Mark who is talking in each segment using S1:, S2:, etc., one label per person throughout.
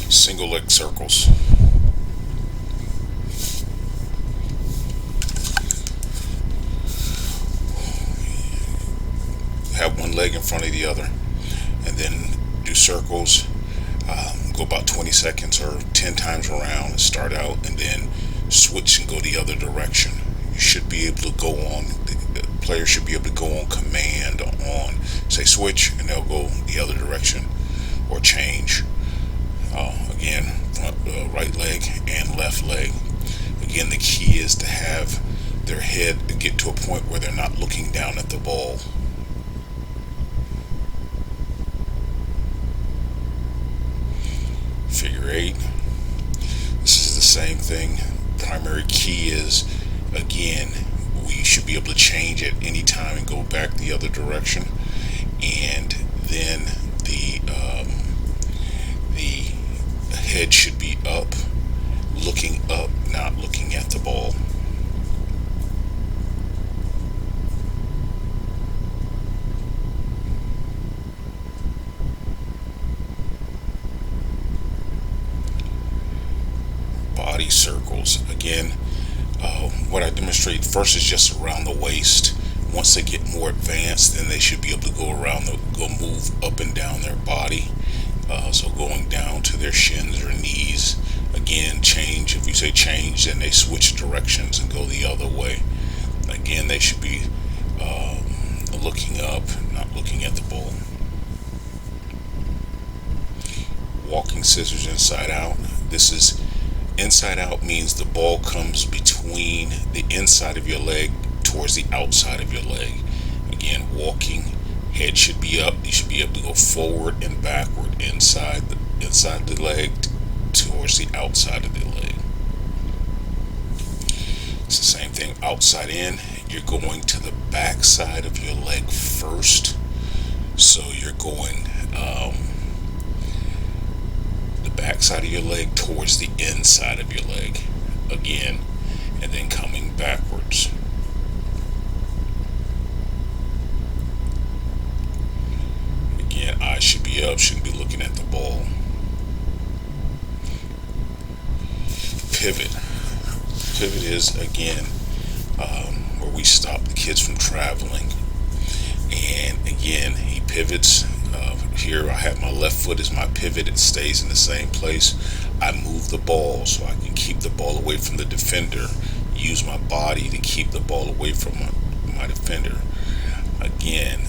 S1: Single leg circles. Have one leg in front of the other, and then do circles. Go about 20 seconds or 10 times around and start out, and then switch and go the other direction. You should be able to go on. The player should be able to go on command on, say switch, and they'll go the other direction or change. Again, right leg and left leg. Again, the key is to have their head get to a point where they're not looking down at the ball. Figure eight. This is the same thing. Primary key is, again, we should be able to change at any time and go back the other direction. And then the head should be up, not looking at the ball. Body circles. Again, what I demonstrate first is just around the waist. Once they get more advanced, then they should be able to go move up and down their body. So going down to their shins or knees. Again, change. If you say change, then they switch directions and go the other way. Again, they should be looking up, not looking at the ball. Walking scissors inside out. This is inside out, means the ball comes between the inside of your leg towards the outside of your leg. Again, walking, head should be up. You should be able to go forward and backward inside the leg towards the outside of the leg. It's the same thing outside in. You're going to the back side of your leg first. So you're going the back side of your leg towards the inside of your leg again, and then coming backwards. Again, eyes should be up, shouldn't be looking at the ball. Pivot. Pivot is, again, where we stop the kids from traveling. And again, he pivots. Here I have my left foot as my pivot. It stays in the same place. I move the ball so I can keep the ball away from the defender. Use my body to keep the ball away from my defender. Again,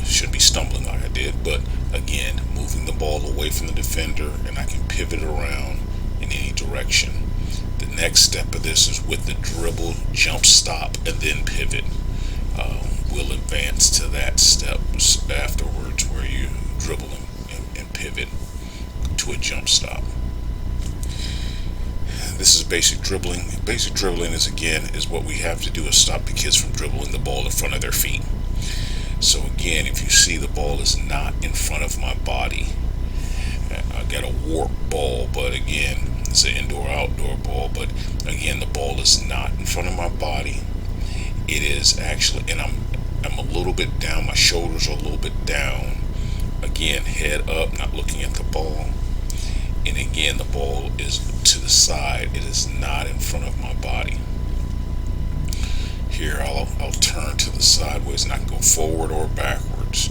S1: shouldn't be stumbling like I did, but again, moving the ball away from the defender, and I can pivot around in any direction. The next step of this is with the dribble, jump, stop, and then pivot. We'll advance to that step afterwards, where you dribble and pivot to a jump stop. This is basic dribbling. Basic dribbling is what we have to do is stop the kids from dribbling the ball in front of their feet. So again, if you see the ball is not in front of my body, I got a warp ball, but again, it's an indoor-outdoor ball, but again, the ball is not in front of my body. It is actually, and I'm a little bit down, my shoulders are a little bit down. Again, head up, not looking at the ball. And again, the ball is to the side. It is not in front of my body. Here, I'll turn to the sideways, and I can go forward or backwards.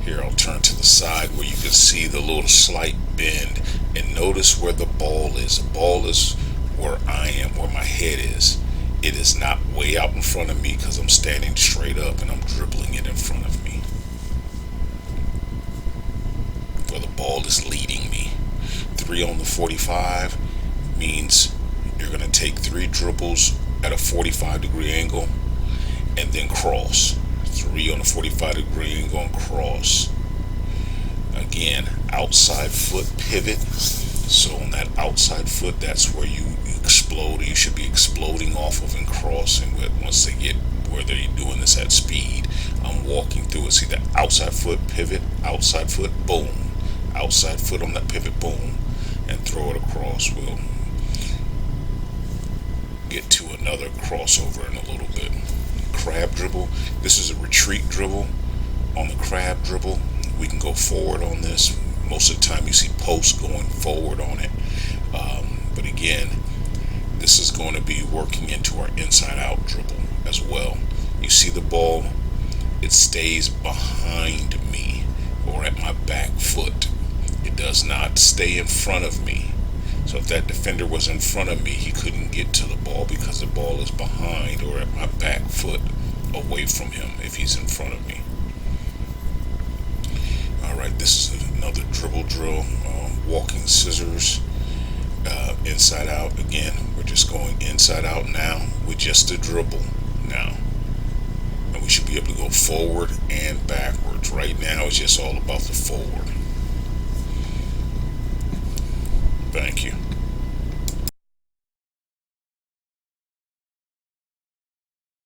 S1: Here, I'll turn to the side where you can see the little slight bend. And notice where the ball is. The ball is where I am, where my head is. It is not way out in front of me because I'm standing straight up and I'm dribbling it in front of me, where the ball is leading me. 3 on the 45 means you're going to take 3 dribbles at a 45-degree angle and then cross. 3 on a 45-degree angle and cross. Again, outside foot pivot. So on that outside foot, that's where you explode. You should be exploding off of and crossing with. Once they get where they're doing this at speed, I'm walking through it. See that outside foot pivot, outside foot, boom. Outside foot on that pivot, boom. And throw it across. We'll get to another crossover in a little bit. Crab dribble. This is a retreat dribble. On the crab dribble, we can go forward on this. Most of the time you see posts going forward on it. But again, this is going to be working into our inside out dribble as well. You see the ball, it stays behind me or at my back foot. It does not stay in front of me. So if that defender was in front of me, he couldn't get to the ball because the ball is behind or at my back foot away from him if he's in front of me. Alright, this is another dribble drill. Walking scissors, inside out. Again, we're just going inside out now with just a dribble now. And we should be able to go forward and backwards. Right now it's just all about the forward. Thank you.